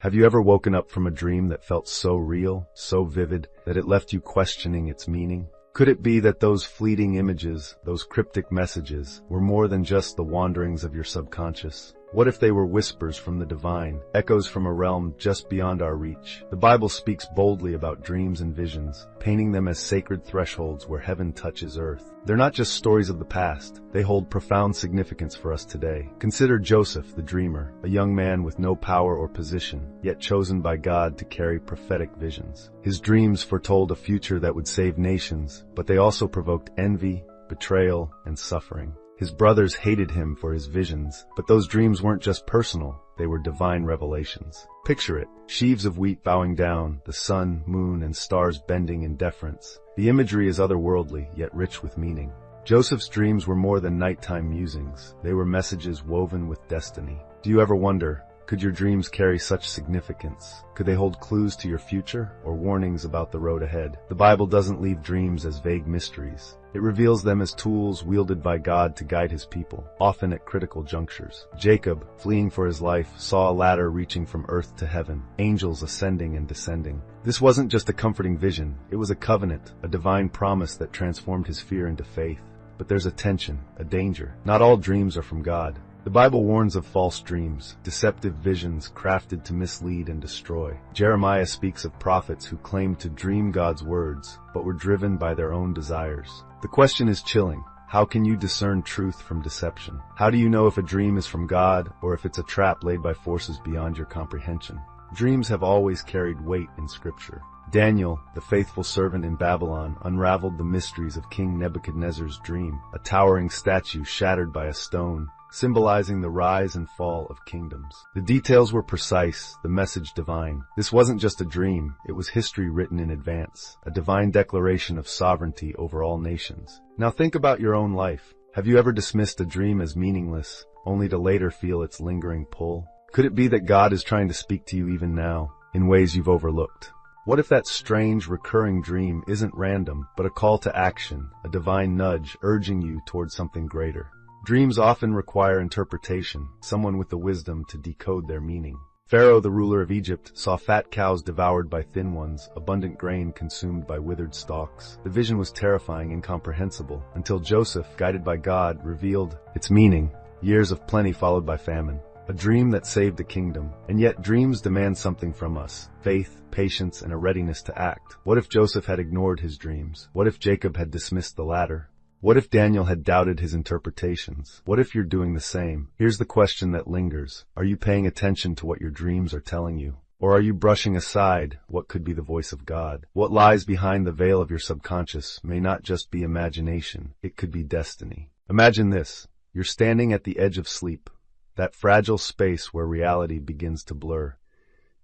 Have you ever woken up from a dream that felt so real, so vivid, that it left you questioning its meaning? Could it be that those fleeting images, those cryptic messages, were more than just the wanderings of your subconscious? What if they were whispers from the divine, echoes from a realm just beyond our reach? The Bible speaks boldly about dreams and visions, painting them as sacred thresholds where heaven touches earth. They're not just stories of the past. They hold profound significance for us today. Consider Joseph, the dreamer, a young man with no power or position, yet chosen by God to carry prophetic visions. His dreams foretold a future that would save nations, but they also provoked envy, betrayal, and suffering. His brothers hated him for his visions, but those dreams weren't just personal, they were divine revelations. Picture it, sheaves of wheat bowing down, the sun, moon, and stars bending in deference. The imagery is otherworldly, yet rich with meaning. Joseph's dreams were more than nighttime musings. They were messages woven with destiny. Do you ever wonder, could your dreams carry such significance? Could they hold clues to your future or warnings about the road ahead? The Bible doesn't leave dreams as vague mysteries. It reveals them as tools wielded by God to guide his people, often at critical junctures. Jacob, fleeing for his life, saw a ladder reaching from earth to heaven, angels ascending and descending. This wasn't just a comforting vision, it was a covenant, a divine promise that transformed his fear into faith. But there's a tension, a danger. Not all dreams are from God. The Bible warns of false dreams, deceptive visions crafted to mislead and destroy. Jeremiah speaks of prophets who claimed to dream God's words, but were driven by their own desires. The question is chilling. How can you discern truth from deception? How do you know if a dream is from God or if it's a trap laid by forces beyond your comprehension? Dreams have always carried weight in Scripture. Daniel, the faithful servant in Babylon, unraveled the mysteries of King Nebuchadnezzar's dream, a towering statue shattered by a stone, symbolizing the rise and fall of kingdoms. The details were precise, the message divine. This wasn't just a dream, it was history written in advance, a divine declaration of sovereignty over all nations. Now think about your own life. Have you ever dismissed a dream as meaningless, only to later feel its lingering pull? Could it be that God is trying to speak to you even now, in ways you've overlooked? What if that strange, recurring dream isn't random, but a call to action, a divine nudge urging you towards something greater? Dreams often require interpretation, someone with the wisdom to decode their meaning. Pharaoh, the ruler of Egypt, saw fat cows devoured by thin ones, abundant grain consumed by withered stalks. The vision was terrifying, incomprehensible, until Joseph, guided by God, revealed its meaning. Years of plenty followed by famine. A dream that saved a kingdom. And yet dreams demand something from us. Faith, patience, and a readiness to act. What if Joseph had ignored his dreams? What if Jacob had dismissed the ladder? What if Daniel had doubted his interpretations? What if you're doing the same? Here's the question that lingers. Are you paying attention to what your dreams are telling you? Or are you brushing aside what could be the voice of God? What lies behind the veil of your subconscious may not just be imagination, it could be destiny. Imagine this. You're standing at the edge of sleep, that fragile space where reality begins to blur.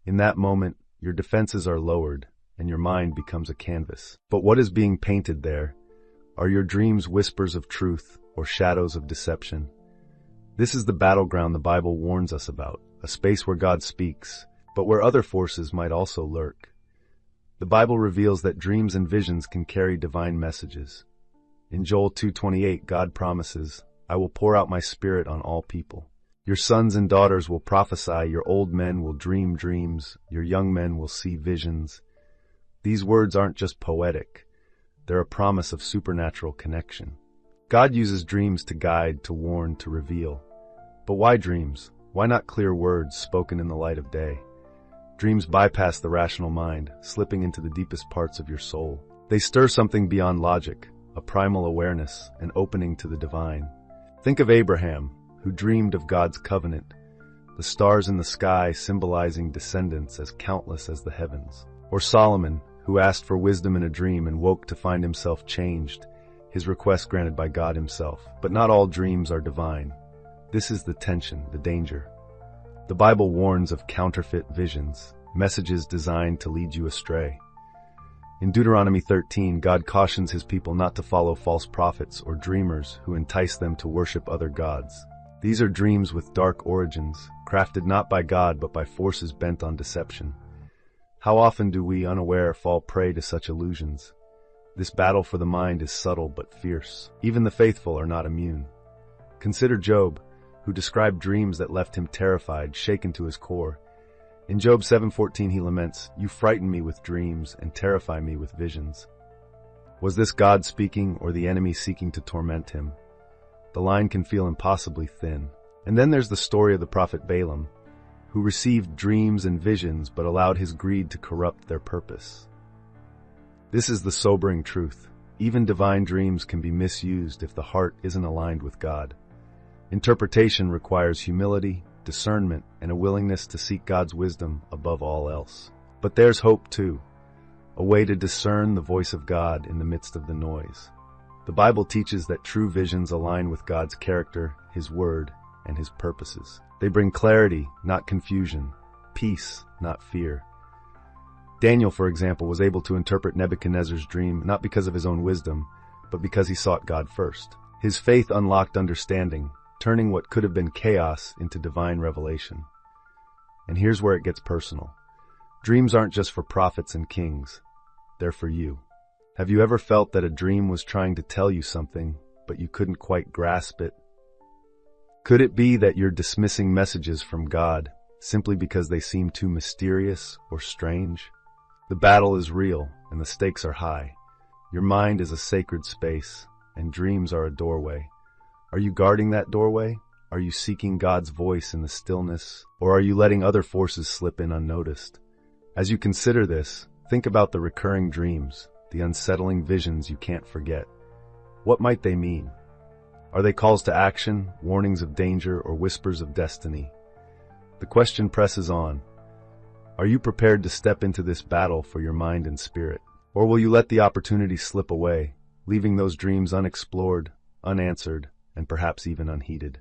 In that moment, your defenses are lowered, and your mind becomes a canvas. But what is being painted there? Are your dreams whispers of truth or shadows of deception? This is the battleground the Bible warns us about, a space where God speaks, but where other forces might also lurk. The Bible reveals that dreams and visions can carry divine messages. In Joel 2:28, God promises, "I will pour out my spirit on all people. Your sons and daughters will prophesy, your old men will dream dreams, your young men will see visions." These words aren't just poetic. They're a promise of supernatural connection. God uses dreams to guide, to warn, to reveal. But why dreams? Why not clear words spoken in the light of day? Dreams bypass the rational mind, slipping into the deepest parts of your soul. They stir something beyond logic, a primal awareness, an opening to the divine. Think of Abraham, who dreamed of God's covenant, the stars in the sky symbolizing descendants as countless as the heavens. Or Solomon, who asked for wisdom in a dream and woke to find himself changed, his request granted by God himself. But not all dreams are divine. This is the tension, the danger. The Bible warns of counterfeit visions, messages designed to lead you astray. In Deuteronomy 13, God cautions his people not to follow false prophets or dreamers who entice them to worship other gods. These are dreams with dark origins, crafted not by God but by forces bent on deception. How often do we, unaware, fall prey to such illusions? This battle for the mind is subtle but fierce. Even the faithful are not immune. Consider Job, who described dreams that left him terrified, shaken to his core. In Job 7:14 he laments, "You frighten me with dreams and terrify me with visions." Was this God speaking or the enemy seeking to torment him? The line can feel impossibly thin. And then there's the story of the prophet Balaam, who received dreams and visions but allowed his greed to corrupt their purpose. This is the sobering truth. Even divine dreams can be misused if the heart isn't aligned with God. Interpretation requires humility, discernment, and a willingness to seek God's wisdom above all else. But there's hope too, a way to discern the voice of God in the midst of the noise. The Bible teaches that true visions align with God's character, His word, and His purposes. They bring clarity, not confusion, peace, not fear. Daniel, for example, was able to interpret Nebuchadnezzar's dream not because of his own wisdom, but because he sought God first. His faith unlocked understanding, turning what could have been chaos into divine revelation. And here's where it gets personal. Dreams aren't just for prophets and kings. They're for you. Have you ever felt that a dream was trying to tell you something, but you couldn't quite grasp it? Could it be that you're dismissing messages from God simply because they seem too mysterious or strange? The battle is real and the stakes are high. Your mind is a sacred space and dreams are a doorway. Are you guarding that doorway? Are you seeking God's voice in the stillness? Or are you letting other forces slip in unnoticed? As you consider this, think about the recurring dreams, the unsettling visions you can't forget. What might they mean? Are they calls to action, warnings of danger, or whispers of destiny? The question presses on. Are you prepared to step into this battle for your mind and spirit? Or will you let the opportunity slip away, leaving those dreams unexplored, unanswered, and perhaps even unheeded?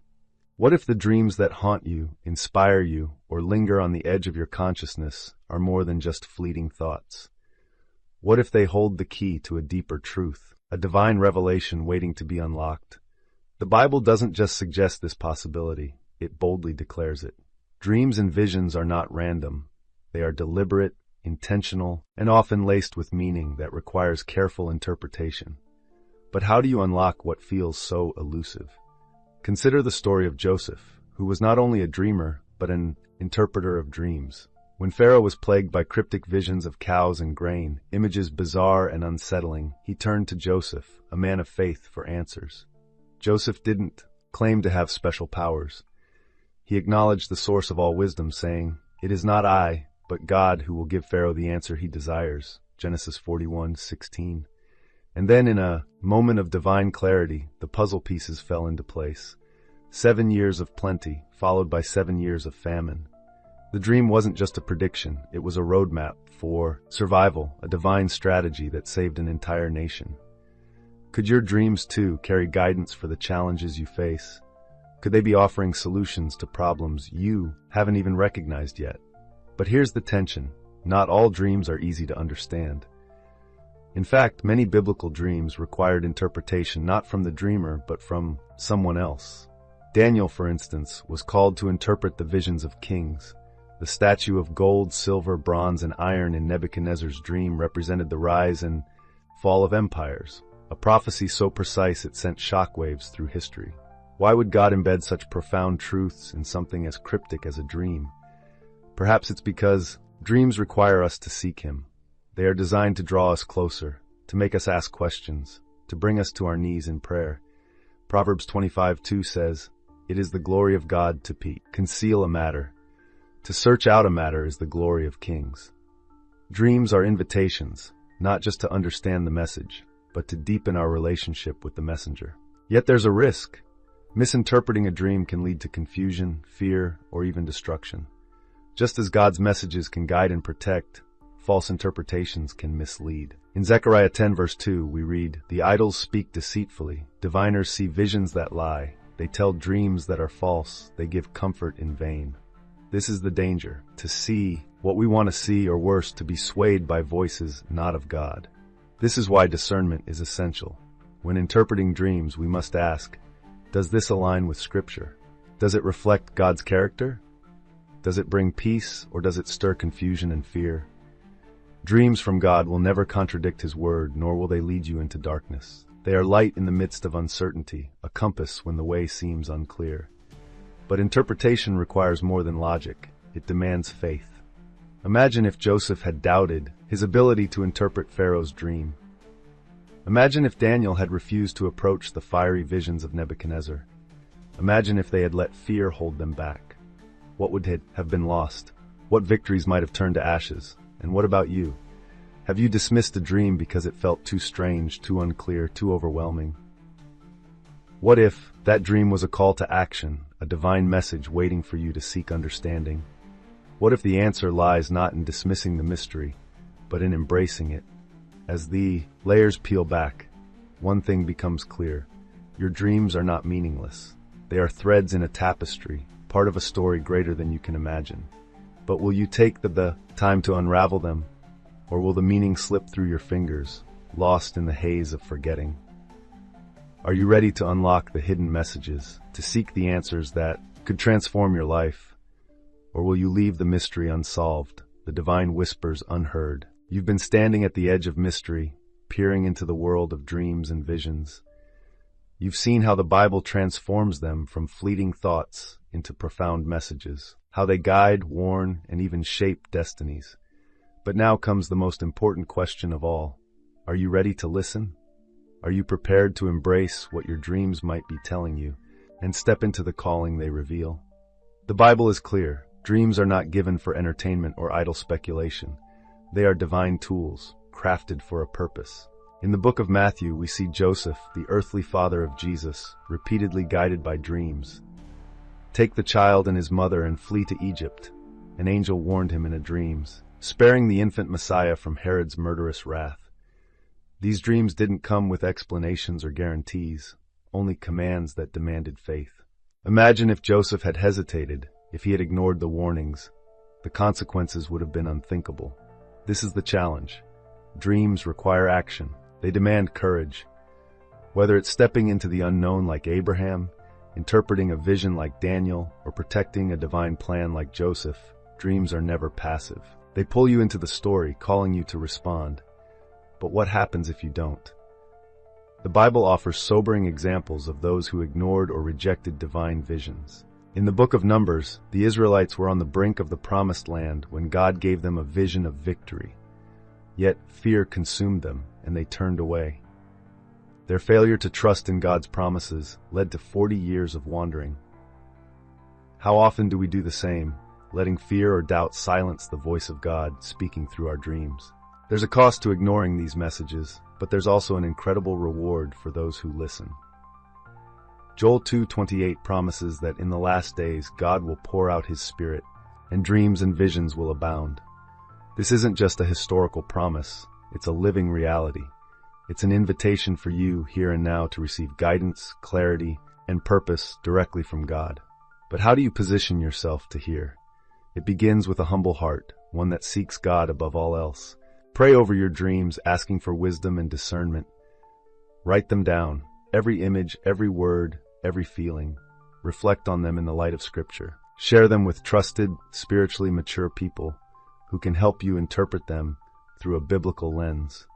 What if the dreams that haunt you, inspire you, or linger on the edge of your consciousness are more than just fleeting thoughts? What if they hold the key to a deeper truth, a divine revelation waiting to be unlocked? The Bible doesn't just suggest this possibility, it boldly declares it. Dreams and visions are not random. They are deliberate, intentional, and often laced with meaning that requires careful interpretation. But how do you unlock what feels so elusive? Consider the story of Joseph, who was not only a dreamer, but an interpreter of dreams. When Pharaoh was plagued by cryptic visions of cows and grain, images bizarre and unsettling, he turned to Joseph, a man of faith, for answers. Joseph didn't claim to have special powers. He acknowledged the source of all wisdom, saying, "It is not I, but God who will give Pharaoh the answer he desires." Genesis 41:16. And then in a moment of divine clarity, the puzzle pieces fell into place. 7 years of plenty, followed by 7 years of famine. The dream wasn't just a prediction, it was a roadmap for survival, a divine strategy that saved an entire nation. Could your dreams too carry guidance for the challenges you face? Could they be offering solutions to problems you haven't even recognized yet? But here's the tension. Not all dreams are easy to understand. In fact, many biblical dreams required interpretation not from the dreamer, but from someone else. Daniel, for instance, was called to interpret the visions of kings. The statue of gold, silver, bronze, and iron in Nebuchadnezzar's dream represented the rise and fall of empires, a prophecy so precise it sent shockwaves through history. Why would God embed such profound truths in something as cryptic as a dream? Perhaps it's because dreams require us to seek Him. They are designed to draw us closer, to make us ask questions, to bring us to our knees in prayer. Proverbs 25:2 says, "It is the glory of God to conceal a matter. To search out a matter is the glory of kings." Dreams are invitations, not just to understand the message, but to deepen our relationship with the messenger. Yet there's a risk. Misinterpreting a dream can lead to confusion, fear, or even destruction. Just as God's messages can guide and protect, false interpretations can mislead. In Zechariah 10 verse 2, we read, "The idols speak deceitfully. Diviners see visions that lie. They tell dreams that are false. They give comfort in vain." This is the danger, to see what we want to see, or worse, to be swayed by voices not of God. This is why discernment is essential. When interpreting dreams, we must ask, does this align with Scripture? Does it reflect God's character? Does it bring peace, or does it stir confusion and fear? Dreams from God will never contradict His word, nor will they lead you into darkness. They are light in the midst of uncertainty, a compass when the way seems unclear. But interpretation requires more than logic. It demands faith. Imagine if Joseph had doubted his ability to interpret Pharaoh's dream. Imagine if Daniel had refused to approach the fiery visions of Nebuchadnezzar. Imagine if they had let fear hold them back. What would have been lost? What victories might have turned to ashes? And what about you? Have you dismissed a dream because it felt too strange, too unclear, too overwhelming? What if that dream was a call to action, a divine message waiting for you to seek understanding? What if the answer lies not in dismissing the mystery, but in embracing it? As the layers peel back, one thing becomes clear. Your dreams are not meaningless. They are threads in a tapestry, part of a story greater than you can imagine. But will you take the time to unravel them, or will the meaning slip through your fingers, lost in the haze of forgetting? Are you ready to unlock the hidden messages, to seek the answers that could transform your life? Or will you leave the mystery unsolved, the divine whispers unheard? You've been standing at the edge of mystery, peering into the world of dreams and visions. You've seen how the Bible transforms them from fleeting thoughts into profound messages, how they guide, warn, and even shape destinies. But now comes the most important question of all. Are you ready to listen? Are you prepared to embrace what your dreams might be telling you and step into the calling they reveal? The Bible is clear. Dreams are not given for entertainment or idle speculation. They are divine tools, crafted for a purpose. In the book of Matthew, we see Joseph, the earthly father of Jesus, repeatedly guided by dreams. Take the child and his mother and flee to Egypt, an angel warned him in a dream, sparing the infant Messiah from Herod's murderous wrath. These dreams didn't come with explanations or guarantees, only commands that demanded faith. Imagine if Joseph had hesitated, if he had ignored the warnings. The consequences would have been unthinkable. This is the challenge. Dreams require action. They demand courage. Whether it's stepping into the unknown like Abraham, interpreting a vision like Daniel, or protecting a divine plan like Joseph, dreams are never passive. They pull you into the story, calling you to respond. But what happens if you don't? The Bible offers sobering examples of those who ignored or rejected divine visions. In the book of Numbers, the Israelites were on the brink of the promised land when God gave them a vision of victory. Yet fear consumed them, and they turned away. Their failure to trust in God's promises led to 40 years of wandering. How often do we do the same, letting fear or doubt silence the voice of God speaking through our dreams? There's a cost to ignoring these messages, but there's also an incredible reward for those who listen. Joel 2:28 promises that in the last days God will pour out His Spirit, and dreams and visions will abound. This isn't just a historical promise, it's a living reality. It's an invitation for you here and now to receive guidance, clarity, and purpose directly from God. But how do you position yourself to hear? It begins with a humble heart, one that seeks God above all else. Pray over your dreams, asking for wisdom and discernment. Write them down, every image, every word, every feeling. Reflect on them in the light of Scripture. Share them with trusted, spiritually mature people who can help you interpret them through a biblical lens.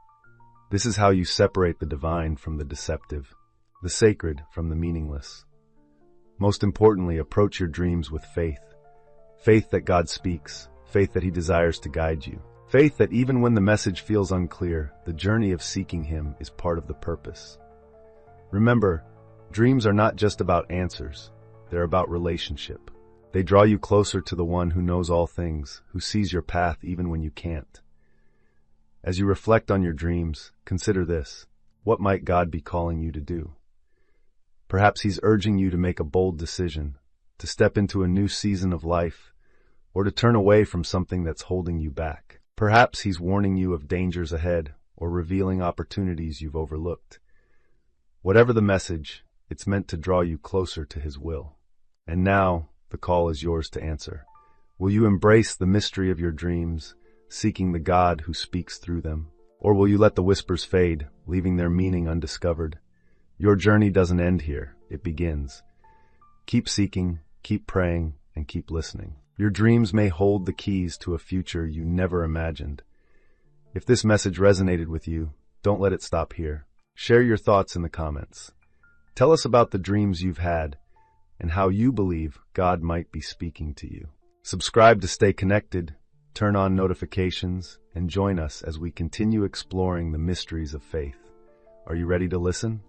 This is how you separate the divine from the deceptive, the sacred from the meaningless. Most importantly, approach your dreams with faith. Faith that God speaks, faith that He desires to guide you. Faith that even when the message feels unclear, the journey of seeking Him is part of the purpose. Remember, dreams are not just about answers, they're about relationship. They draw you closer to the one who knows all things, who sees your path even when you can't. As you reflect on your dreams, consider this. What might God be calling you to do? Perhaps He's urging you to make a bold decision, to step into a new season of life, or to turn away from something that's holding you back. Perhaps He's warning you of dangers ahead, or revealing opportunities you've overlooked. Whatever the message, it's meant to draw you closer to His will. And now, the call is yours to answer. Will you embrace the mystery of your dreams, seeking the God who speaks through them? Or will you let the whispers fade, leaving their meaning undiscovered? Your journey doesn't end here, it begins. Keep seeking, keep praying, and keep listening. Your dreams may hold the keys to a future you never imagined. If this message resonated with you, don't let it stop here. Share your thoughts in the comments. Tell us about the dreams you've had and how you believe God might be speaking to you. Subscribe to stay connected turn on notifications, and join us as we continue exploring the mysteries of faith. Are you ready to listen?